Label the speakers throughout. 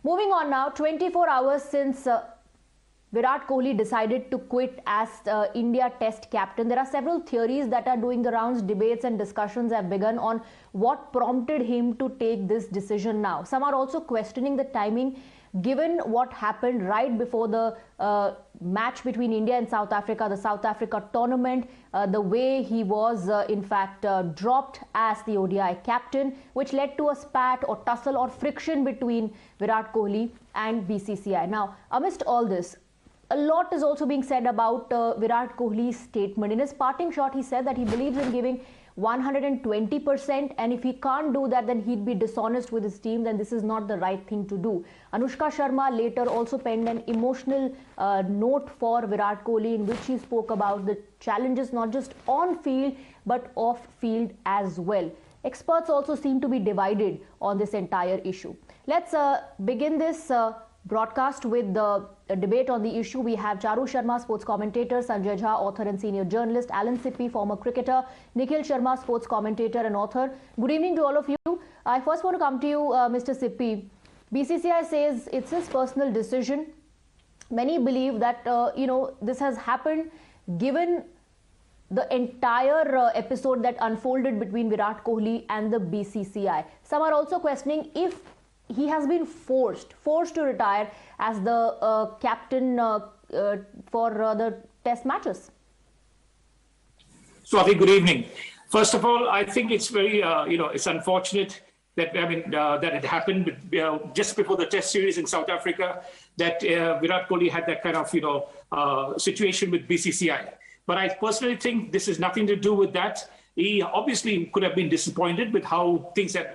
Speaker 1: Moving on now, 24 hours since Virat Kohli decided to quit as India Test captain. There are several theories that are doing the rounds. Debates and discussions have begun on what prompted him to take this decision now. Some are also questioning the timing, given what happened right before the match between India and South Africa, the South Africa tournament, the way he was in fact dropped as the ODI captain, which led to a spat or tussle or friction between Virat Kohli and BCCI. Now, amidst all this, a lot is also being said about Virat Kohli's statement. In his parting shot, he said that he believes in giving 120%, and if he can't do that, then he'd be dishonest with his team, then this is not the right thing to do. Anushka Sharma later also penned an emotional note for Virat Kohli in which he spoke about the challenges not just on field but off field as well. Experts also seem to be divided on this entire issue. Let's begin this broadcast with the debate on the issue. We have Charu Sharma, sports commentator, Sanjay Jha, author and senior journalist, Alan Sippy, former cricketer, Nikhil Sharma, sports commentator and author. Good evening to all of you. I first want to come to you, Mr. Sippy. BCCI says it's his personal decision. Many believe that, this has happened given the entire episode that unfolded between Virat Kohli and the BCCI. Some are also questioning if he has been forced to retire as the captain for the test matches.
Speaker 2: Swati, good evening. First of all, I think it's very, it's unfortunate that that it happened just before the test series in South Africa, that Virat Kohli had that kind of, situation with BCCI. But I personally think this has nothing to do with that. He obviously could have been disappointed with how things had,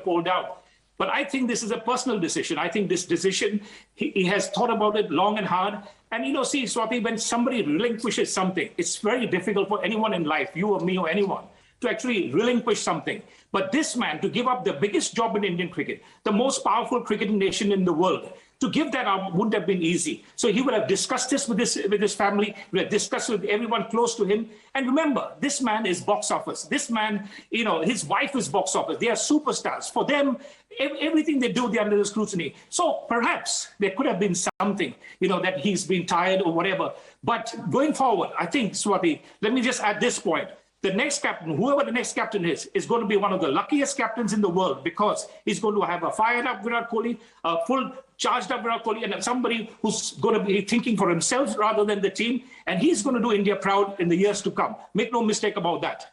Speaker 2: pulled out. But I think this is a personal decision. I think this decision, he has thought about it long and hard. And, see, Swati, when somebody relinquishes something, it's very difficult for anyone in life, you or me or anyone, to actually relinquish something. But this man, to give up the biggest job in Indian cricket, the most powerful cricketing nation in the world, to give that up wouldn't have been easy. So he would have discussed this with his family, would have discussed with everyone close to him. And remember, this man is box office. This man, his wife is box office. They are superstars. For them, everything they do, they're under the scrutiny. So perhaps there could have been something, that he's been tired or whatever. But going forward, I think, Swati, let me just add this point. The next captain, whoever the next captain is going to be one of the luckiest captains in the world, because he's going to have a fired up Virat Kohli, a full charged up Virat Kohli, and somebody who's going to be thinking for himself rather than the team. And he's going to do India proud in the years to come. Make no mistake about that.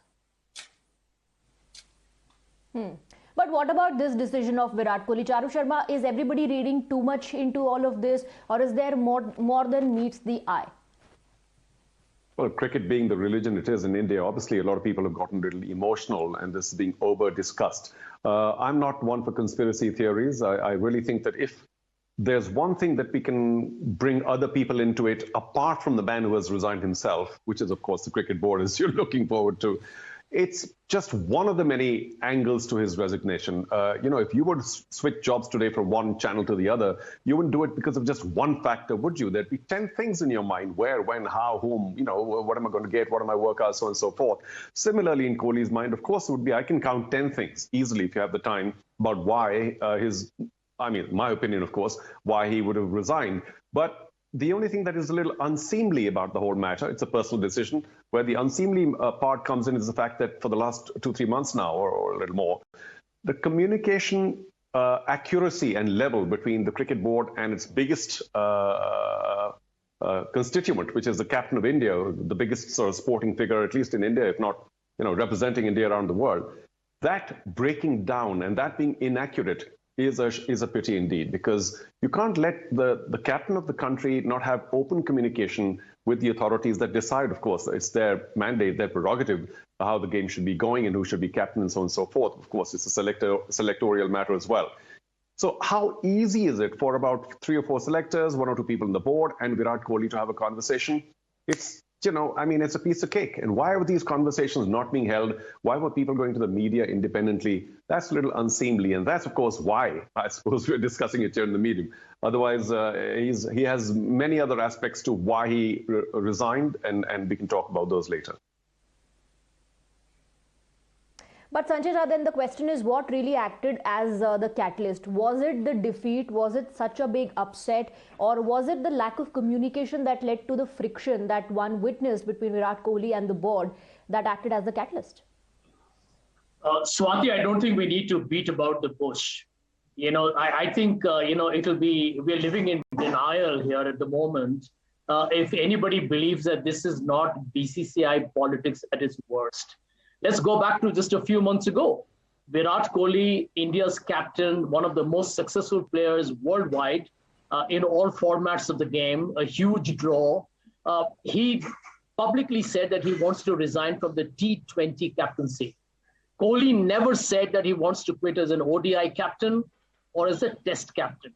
Speaker 1: But what about this decision of Virat Kohli? Charu Sharma, is everybody reading too much into all of this, or is there more than meets the eye?
Speaker 3: Well, cricket being the religion it is in India, obviously a lot of people have gotten really emotional and this is being over-discussed. I'm not one for conspiracy theories. I really think that if there's one thing that we can bring other people into it, apart from the man who has resigned himself, which is, of course, the cricket board, as you're looking forward to, it's just one of the many angles to his resignation. If you were to switch jobs today from one channel to the other, you wouldn't do it because of just one factor, would you? There'd be 10 things in your mind: where, when, how, whom, what am I going to get, what are my work hours, so on and so forth. Similarly, in Kohli's mind, of course, it would be, I can count 10 things easily if you have the time about why my opinion, of course, why he would have resigned. But the only thing that is a little unseemly about the whole matter, it's a personal decision, where the unseemly part comes in is the fact that for the last 2-3 months now, or a little more, the communication accuracy and level between the cricket board and its biggest constituent, which is the captain of India, the biggest sort of sporting figure, at least in India, if not, representing India around the world, that breaking down and that being inaccurate is a pity indeed, because you can't let the captain of the country not have open communication with the authorities that decide, of course. It's their mandate, their prerogative, how the game should be going and who should be captain and so on and so forth. Of course, it's a selectorial matter as well. So how easy is it for about 3 or 4 selectors, 1 or 2 people on the board, and Virat Kohli to have a conversation? It's it's a piece of cake. And why were these conversations not being held? Why were people going to the media independently? That's a little unseemly. And that's, of course, why I suppose we're discussing it here in the medium. Otherwise, he has many other aspects to why he resigned, and we can talk about those later.
Speaker 1: But Sanjay Jha, then the question is, what really acted as the catalyst? Was it the defeat? Was it such a big upset? Or was it the lack of communication that led to the friction that one witnessed between Virat Kohli and the board that acted as the catalyst?
Speaker 4: Swati, I don't think we need to beat about the bush. I think, we're living in denial here at the moment. If anybody believes that this is not BCCI politics at its worst. Let's go back to just a few months ago. Virat Kohli, India's captain, one of the most successful players worldwide in all formats of the game, a huge draw. He publicly said that he wants to resign from the T20 captaincy. Kohli never said that he wants to quit as an ODI captain or as a test captain.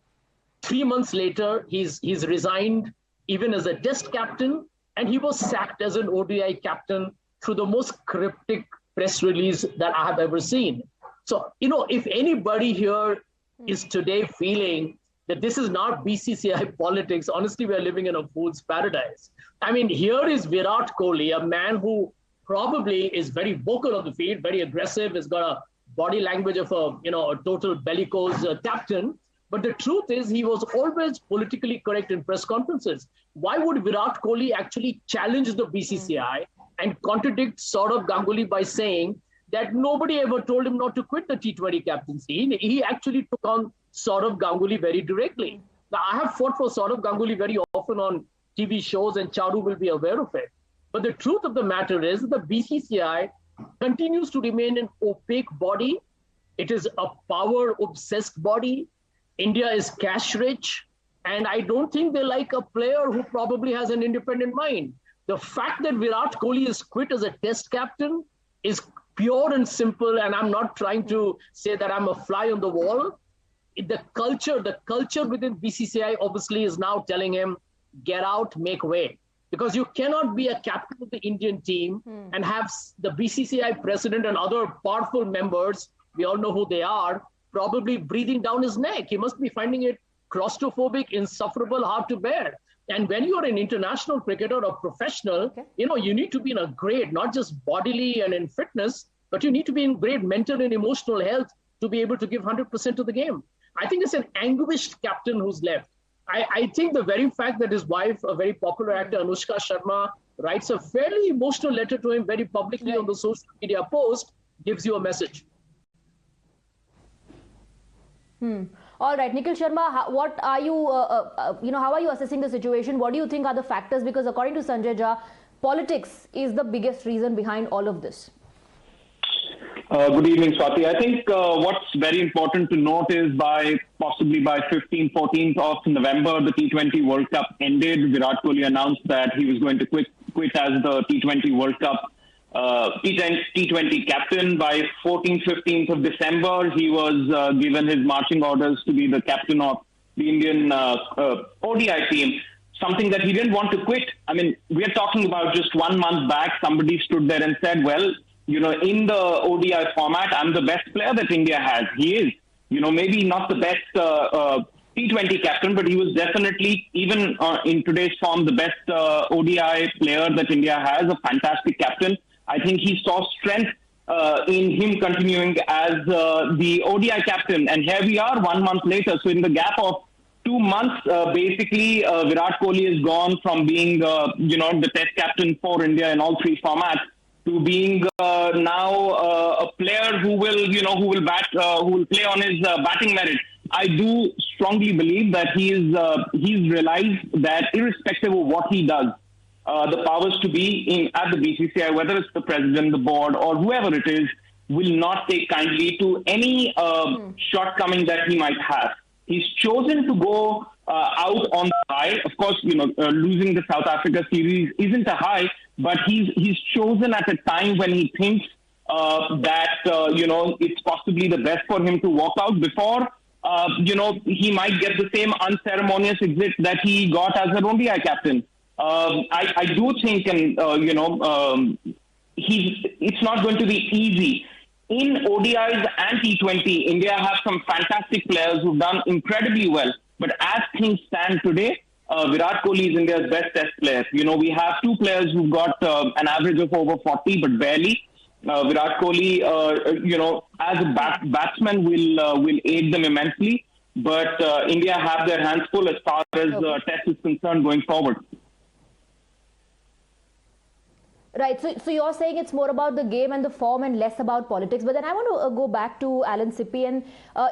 Speaker 4: 3 months later, he's resigned even as a test captain, and he was sacked as an ODI captain through the most cryptic press release that I have ever seen. So, if anybody here is today feeling that this is not BCCI politics, honestly, we are living in a fool's paradise. I mean, here is Virat Kohli, a man who probably is very vocal on the field, very aggressive, has got a body language of a total bellicose captain. But the truth is, he was always politically correct in press conferences. Why would Virat Kohli actually challenge the BCCI and contradict Saurav Ganguly by saying that nobody ever told him not to quit the T20 captaincy? He actually took on Saurav Ganguly very directly. Now, I have fought for Saurav Ganguly very often on TV shows, and Charu will be aware of it. But the truth of the matter is that the BCCI continues to remain an opaque body. It is a power-obsessed body. India is cash-rich, and I don't think they like a player who probably has an independent mind. The fact that Virat Kohli is quit as a test captain is pure and simple, and I'm not trying to say that I'm a fly on the wall. The culture within BCCI obviously is now telling him, get out, make way. Because you cannot be a captain of the Indian team and have the BCCI president and other powerful members, we all know who they are, probably breathing down his neck. He must be finding it claustrophobic, insufferable, hard to bear. And when you're an international cricketer or professional, you need to be in a great, not just bodily and in fitness, but you need to be in great mental and emotional health to be able to give 100% to the game. I think it's an anguished captain who's left. I think the very fact that his wife, a very popular actor, Anushka Sharma, writes a fairly emotional letter to him very publicly on the social media post gives you a message.
Speaker 1: All right, Nikhil Sharma, what are you, how are you assessing the situation? What do you think are the factors? Because according to Sanjay Jha, politics is the biggest reason behind all of this.
Speaker 5: Good evening, Swati. I think what's very important to note is possibly by 15th, 14th of November, the T20 World Cup ended. Virat Kohli announced that he was going to quit as the T20 World Cup T20 captain. By 14th, 15th of December, he was given his marching orders to be the captain of the Indian ODI team, something that he didn't want to quit. I mean, we're talking about just 1 month back, somebody stood there and said, well, in the ODI format, I'm the best player that India has. He is, maybe not the best T20 captain, but he was definitely, even in today's form, the best ODI player that India has, a fantastic captain. I think he saw strength in him continuing as the ODI captain. And here we are 1 month later. So in the gap of 2 months, basically, Virat Kohli has gone from being, the test captain for India in all three formats to being now a player who will play on his batting merit. I do strongly believe that he's realized that irrespective of what he does, the powers to be at the BCCI, whether it's the president, the board, or whoever it is, will not take kindly to any shortcoming that he might have. He's chosen to go out on the high. Of course, losing the South Africa series isn't a high, but he's chosen at a time when he thinks that it's possibly the best for him to walk out before he might get the same unceremonious exit that he got as an ODI captain. I do think, it's not going to be easy. In ODIs and T20, India have some fantastic players who've done incredibly well. But as things stand today, Virat Kohli is India's best test player. We have two players who've got an average of over 40, but barely. Virat Kohli, as a batsman will aid them immensely. But India have their hands full as far as Test is concerned going forward.
Speaker 1: Right. So you're saying it's more about the game and the form and less about politics. But then I want to go back to Alan Sippy. And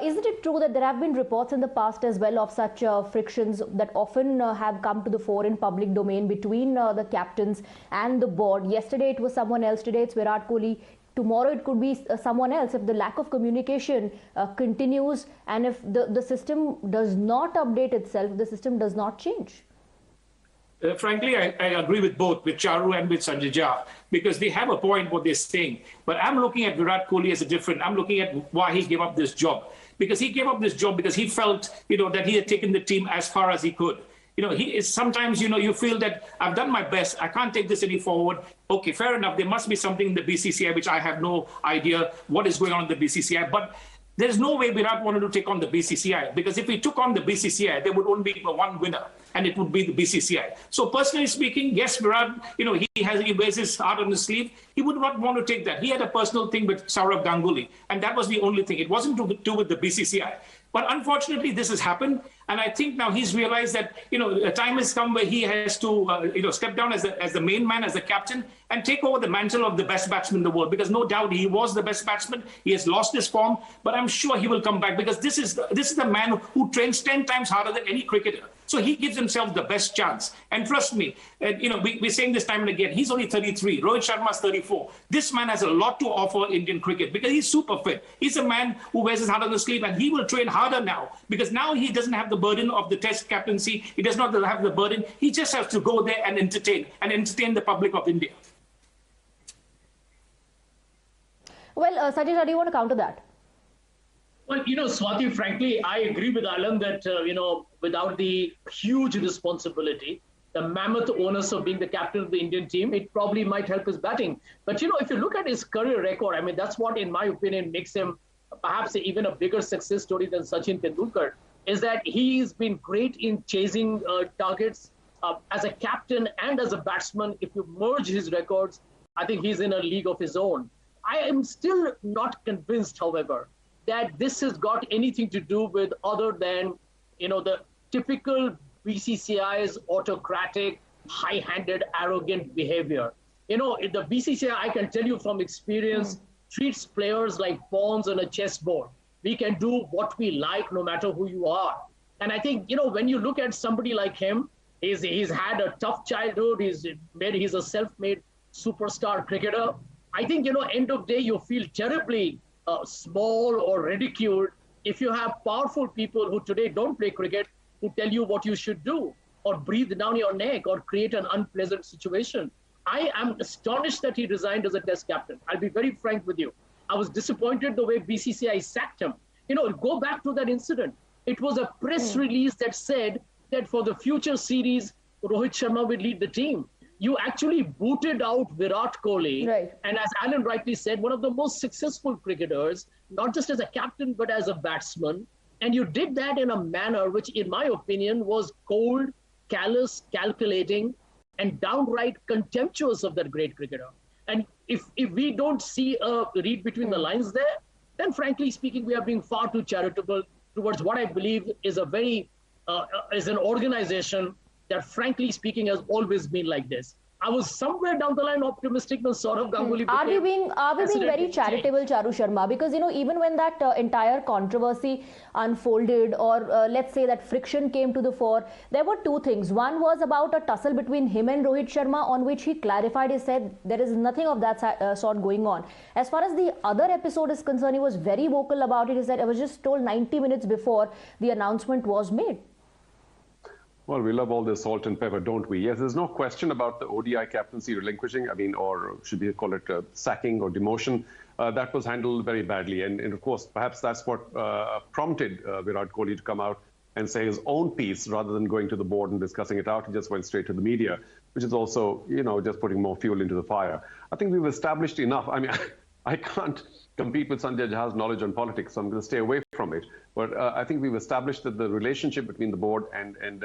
Speaker 1: isn't it true that there have been reports in the past as well of such frictions that often have come to the fore in public domain between the captains and the board? Yesterday it was someone else. Today it's Virat Kohli. Tomorrow it could be someone else. If the lack of communication continues and if the system does not update itself, the system does not change.
Speaker 2: Frankly, I agree with both, with Charu and with Sanjay Jha, because they have a point what they're saying. But I'm looking at Virat Kohli as a different. I'm looking at why he gave up this job. Because he gave up this job because he felt, that he had taken the team as far as he could. He is sometimes, you feel that I've done my best. I can't take this any forward. Okay, fair enough. There must be something in the BCCI, which I have no idea what is going on in the BCCI. But there's no way Virat wanted to take on the BCCI, because if he took on the BCCI, there would only be one winner, and it would be the BCCI. So personally speaking, yes, Virat, he wears his heart on his sleeve. He would not want to take that. He had a personal thing with Sourav Ganguly, and that was the only thing. It wasn't to do with the BCCI. But unfortunately, this has happened. And I think now he's realized that, a time has come where he has to, step down as the main man, as the captain, and take over the mantle of the best batsman in the world. Because no doubt he was the best batsman. He has lost his form, but I'm sure he will come back, because this is the man who trains 10 times harder than any cricketer. So he gives himself the best chance. And trust me, we're saying this time and again, he's only 33. Rohit Sharma's 34. This man has a lot to offer Indian cricket because he's super fit. He's a man who wears his heart on the sleeve, and he will train harder now, because now he doesn't have the burden of the Test captaincy. He does not have the burden. He just has to go there and entertain the public of India.
Speaker 1: Well, Sanjay Jha, do you want to counter that?
Speaker 4: Well, Swati, frankly, I agree with Alan that, without the huge responsibility, the mammoth onus of being the captain of the Indian team, it probably might help his batting. But, if you look at his career record, I mean, that's what, in my opinion, makes him perhaps even a bigger success story than Sachin Tendulkar, is that he's been great in chasing targets as a captain and as a batsman. If you merge his records, I think he's in a league of his own. I am still not convinced, however, that this has got anything to do with other than, the typical BCCI's autocratic, high-handed, arrogant behavior. The BCCI, I can tell you from experience, treats players like pawns on a chessboard. We can do what we like, no matter who you are. And I think, when you look at somebody like him, he's had a tough childhood. He's a self-made superstar cricketer. I think, end of day, you feel terribly small or ridiculed if you have powerful people who today don't play cricket who tell you what you should do or breathe down your neck or create an unpleasant situation. I am astonished that he resigned as a Test captain. I'll be very frank with you. I was disappointed the way BCCI sacked him. Go back to that incident. It was a press release that said that for the future series, Rohit Sharma will lead the team. You actually booted out Virat Kohli.
Speaker 1: Right.
Speaker 4: And as Alan rightly said, one of the most successful cricketers, not just as a captain, but as a batsman. And you did that in a manner which, in my opinion, was cold, callous, calculating, and downright contemptuous of that great cricketer. And if we don't see a read between the lines there, then frankly speaking, we are being far too charitable towards what I believe is a very, is an organization that frankly speaking has always been like this. I was somewhere down the line optimistic when Sourav Ganguly
Speaker 1: Are we being very charitable, Charu Sharma? Because, even when that entire controversy unfolded, or let's say that friction came to the fore, there were two things. One was about a tussle between him and Rohit Sharma, on which he clarified, he said there is nothing of that sort going on. As far as the other episode is concerned, he was very vocal about it. He said, I was just told 90 minutes before the announcement was made.
Speaker 3: Well, we love all this salt and pepper, don't we? Yes, there's no question about the ODI captaincy relinquishing, or should we call it sacking or demotion. That was handled very badly. And of course, perhaps that's what prompted Virat Kohli to come out and say his own piece rather than going to the board and discussing it out. He just went straight to the media, which is also, just putting more fuel into the fire. I think we've established enough. I mean, I can't compete with Sanjay Jha's knowledge on politics, so I'm going to stay away from it. But I think we've established that the relationship between the board and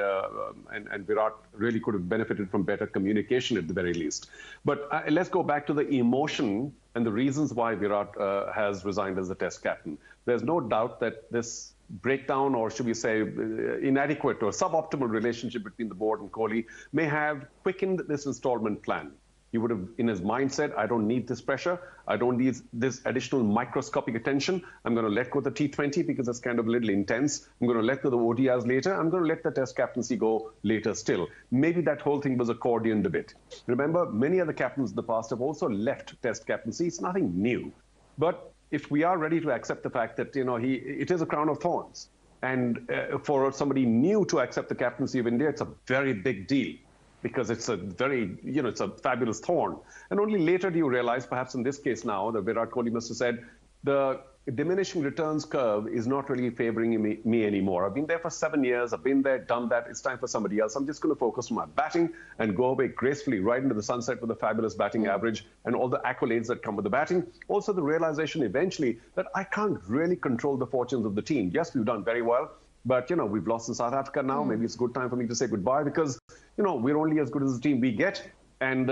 Speaker 3: Virat really could have benefited from better communication at the very least. But let's go back to the emotion and the reasons why Virat has resigned as the Test captain. There's no doubt that this breakdown, or should we say inadequate or suboptimal relationship between the board and Kohli may have quickened this installment plan. He would have, in his mind, said, I don't need this pressure. I don't need this additional microscopic attention. I'm going to let go of the T20 because it's kind of a little intense. I'm going to let go of the ODIs later. I'm going to let the Test captaincy go later still. Maybe that whole thing was a accordion debate. Remember, many other captains in the past have also left Test captaincy. It's nothing new. But if we are ready to accept the fact that, it is a crown of thorns. And for somebody new to accept the captaincy of India, it's a very big deal, because it's a very, it's a fabulous thorn. And only later do you realize, perhaps in this case now, that Virat Kohli must have said, the diminishing returns curve is not really favoring me anymore. I've been there for 7 years. I've been there, done that. It's time for somebody else. I'm just going to focus on my batting and go away gracefully right into the sunset with a fabulous batting average and all the accolades that come with the batting. Also, the realization eventually that I can't really control the fortunes of the team. Yes, we've done very well, but, we've lost in South Africa now. Maybe it's a good time for me to say goodbye because, we're only as good as the team we get. And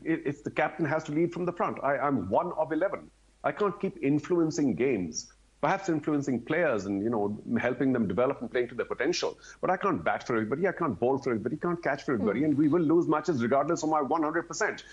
Speaker 3: it's the captain has to lead from the front. I'm 1 of 11. I can't keep influencing games, perhaps influencing players and, helping them develop and playing to their potential. But I can't bat for everybody. I can't bowl for everybody. Can't catch for everybody. And we will lose matches regardless of my 100%.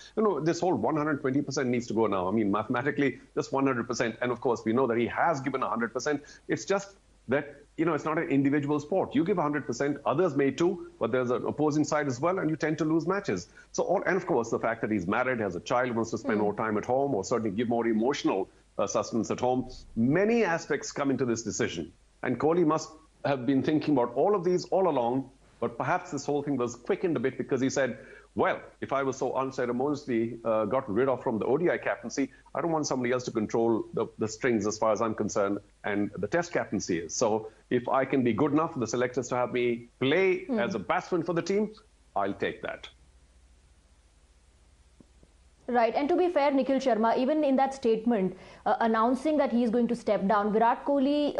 Speaker 3: This whole 120% needs to go now. I mean, mathematically, just 100%. And of course, we know that he has given 100%. It's just that, it's not an individual sport. You give 100%, others may too, but there's an opposing side as well, and you tend to lose matches. And of course, the fact that he's married, has a child, wants to spend more time at home, or certainly give more emotional sustenance at home. Many aspects come into this decision. And Kohli must have been thinking about all of these all along, but perhaps this whole thing was quickened a bit because he said, well, if I was so unceremoniously got rid of from the ODI captaincy, I don't want somebody else to control the strings as far as I'm concerned, and the Test captaincy is. So if I can be good enough for the selectors to have me play as a batsman for the team, I'll take that.
Speaker 1: Right. And to be fair, Nikhil Sharma, even in that statement announcing that he is going to step down, Virat Kohli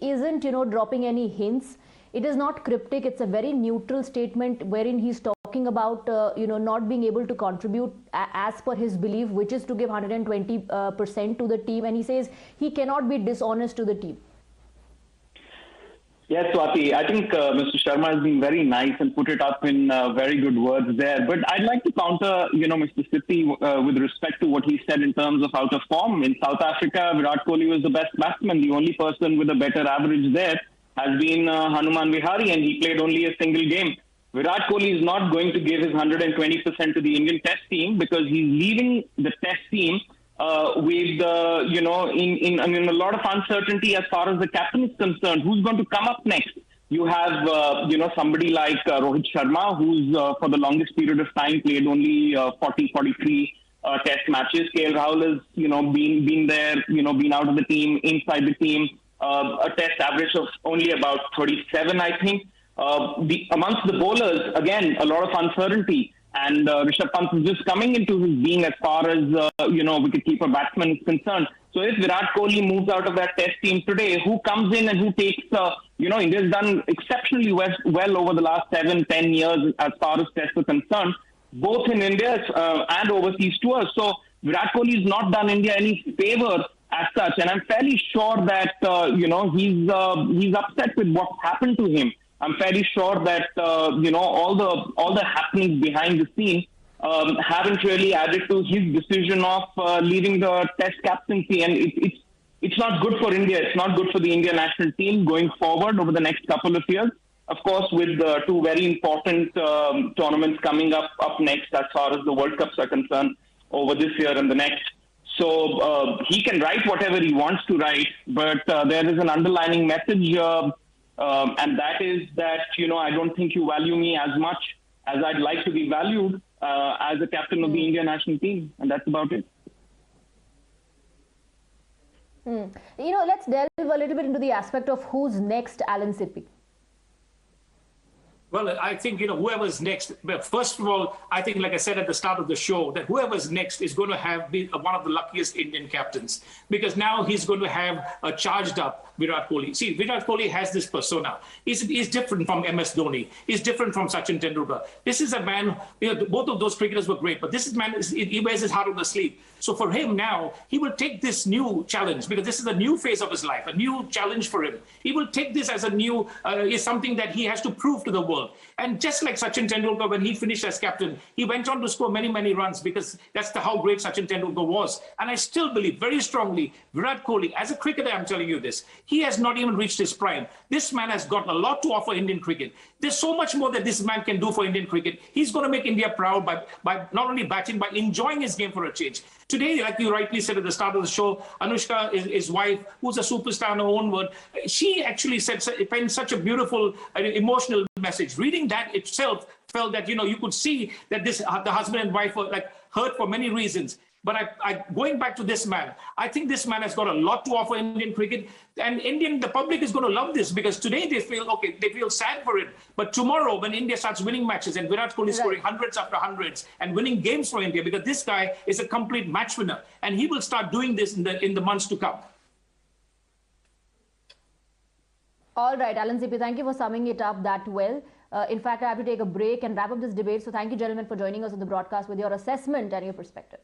Speaker 1: isn't, dropping any hints. It is not cryptic. It's a very neutral statement wherein he's talking about, not being able to contribute as per his belief, which is to give 120% to the team. And he says he cannot be dishonest to the team.
Speaker 5: Yes, Swati, I think Mr. Sharma has been very nice and put it up in very good words there. But I'd like to counter, Mr. Sitti with respect to what he said in terms of out of form. In South Africa, Virat Kohli was the best batsman. The only person with a better average there has been Hanuman Vihari, and he played only a single game. Virat Kohli is not going to give his 120% to the Indian Test team because he's leaving the Test team with, in a lot of uncertainty as far as the captain is concerned. Who's going to come up next? You have, somebody like Rohit Sharma, who's for the longest period of time played only 43 Test matches. KL Rahul has, been there, been out of the team, inside the team. A Test average of only about 37, I think. Amongst the bowlers, again, a lot of uncertainty. And Rishabh Pant is just coming into his being as far as, wicketkeeper batsman is concerned. So if Virat Kohli moves out of that Test team today, who comes in and who takes, India's done exceptionally well over the last 7-10 years as far as Tests are concerned, both in India and overseas tours. So Virat Kohli has not done India any favor as such, and I'm fairly sure that he's upset with what's happened to him. I'm fairly sure that all the happenings behind the scene haven't really added to his decision of leaving the Test captaincy, and it's not good for India. It's not good for the Indian national team going forward over the next couple of years. Of course, with two very important tournaments coming up next as far as the World Cups are concerned over this year and the next. So he can write whatever he wants to write, but there is an underlining message, and that is that, I don't think you value me as much as I'd like to be valued as a captain of the Indian national team, and that's about it.
Speaker 1: Let's delve a little bit into the aspect of who's next, Alan Sippy.
Speaker 2: Well, I think, whoever's next, but first of all, I think, like I said at the start of the show, that whoever's next is going to be one of the luckiest Indian captains, because now he's going to have a charged up Virat Kohli. See, Virat Kohli has this persona. He's different from MS Dhoni. He's different from Sachin Tendulkar. This is a man, both of those cricketers were great, but this is man, he wears his heart on the sleeve. So for him now, he will take this new challenge, because this is a new phase of his life, a new challenge for him. He will take this as a new, is something that he has to prove to the world. And just like Sachin Tendulkar, when he finished as captain, he went on to score many, many runs, because that's how great Sachin Tendulkar was. And I still believe very strongly, Virat Kohli, as a cricketer, I'm telling you this, he has not even reached his prime. This man has got a lot to offer Indian cricket. There's so much more that this man can do for Indian cricket. He's going to make India proud by not only batting, but enjoying his game for a change. Today, like you rightly said at the start of the show, Anushka, his wife, who's a superstar in her own word, she actually penned such a beautiful, emotional message. Reading that itself felt that, you could see that the husband and wife were hurt for many reasons. But going back to this man, I think this man has got a lot to offer Indian cricket, and the public is going to love this, because today they feel sad for it. But tomorrow, when India starts winning matches and Virat Kohli is scoring hundreds after hundreds and winning games for India, because this guy is a complete match winner, and he will start doing this in the months to come.
Speaker 1: All right, Alan CP, thank you for summing it up that well. In fact, I have to take a break and wrap up this debate. So thank you, gentlemen, for joining us on the broadcast with your assessment and your perspective.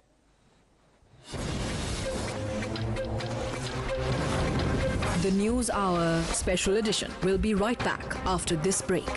Speaker 6: The News Hour Special Edition will be right back after this break.